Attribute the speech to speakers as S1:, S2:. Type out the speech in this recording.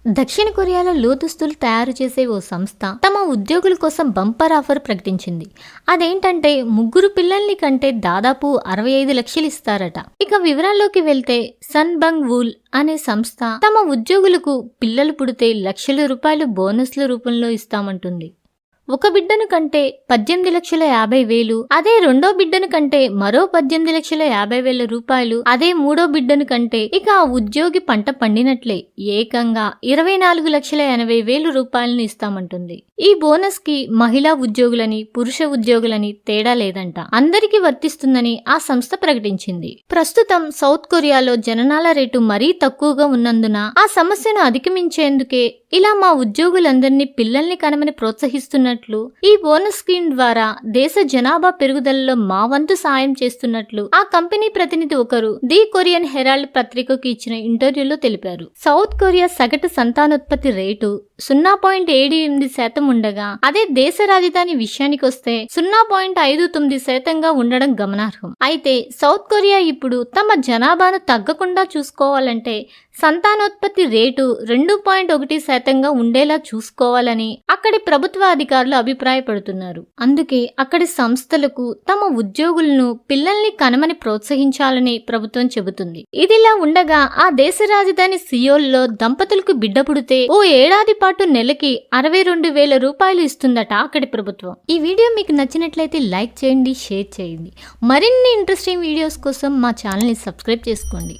S1: దక్షిణ కొరియాలో లోదుస్తులు తయారు చేసే ఓ సంస్థ తమ ఉద్యోగుల కోసం బంపర్ ఆఫర్ ప్రకటించింది. అదేంటంటే ముగ్గురు పిల్లల్ని కంటే దాదాపు 65 లక్షలు ఇస్తారట. ఇక వివరాల్లోకి వెళ్తే సన్ బంగ్ వూల్ అనే సంస్థ తమ ఉద్యోగులకు పిల్లలు పుడితే లక్షల రూపాయలు బోనస్ల రూపంలో ఇస్తామంటుంది. ఒక బిడ్డను కంటే 18,50,000, అదే రెండో బిడ్డను కంటే మరో 18,50,000 రూపాయలు, అదే మూడో బిడ్డను కంటే ఇక ఆ ఉద్యోగి పంట పండినట్లే ఏకంగా 24,80,000 రూపాయలను ఇస్తామంటుంది. ఈ బోనస్ కి మహిళా ఉద్యోగులని పురుష ఉద్యోగులని తేడా లేదంట, అందరికీ వర్తిస్తుందని ఆ సంస్థ ప్రకటించింది. ప్రస్తుతం సౌత్ కొరియాలో జననాల రేటు మరీ తక్కువగా ఉన్నందున ఆ సమస్యను అధిగమించేందుకే ఇలా మా ఉద్యోగులందరినీ పిల్లల్ని కనమని ప్రోత్సహిస్తున్నట్లు, ఈ బోనస్ స్కీమ్ ద్వారా దేశ జనాభా పెరుగుదలలో మా వంతు సాయం చేస్తున్నట్లు ఆ కంపెనీ ప్రతినిధి ఒకరు ది కొరియన్ హెరాల్డ్ పత్రికకు ఇచ్చిన ఇంటర్వ్యూలో తెలిపారు. సౌత్ కొరియా సగటు సంతానోత్పత్తి రేటు 0.78% ఉండగా అదే దేశ రాజధాని విషయానికొస్తే 0.59% ఉండడం గమనార్హం. అయితే సౌత్ కొరియా ఇప్పుడు తమ జనాభాను తగ్గకుండా చూసుకోవాలంటే సంతానోత్పత్తి రేటు 2.1% ఉండేలా చూసుకోవాలని అక్కడి ప్రభుత్వ అధికారులు అభిప్రాయపడుతున్నారు. అందుకే అక్కడి సంస్థలకు తమ ఉద్యోగులను పిల్లల్ని కనమని ప్రోత్సహించాలని ప్రభుత్వం చెబుతుంది. ఇదిలా ఉండగా ఆ దేశ రాజధాని సియోల్లో దంపతులకు బిడ్డ పుడితే ఓ ఏడాది పాటు నెలకి 62,000 రూపాయలు ఇస్తుందట అక్కడి ప్రభుత్వం. ఈ వీడియో మీకు నచ్చినట్లయితే లైక్ చేయండి, షేర్ చేయండి. మరిన్ని ఇంట్రెస్టింగ్ వీడియోస్ కోసం మా ఛానల్ని సబ్స్క్రైబ్ చేసుకోండి.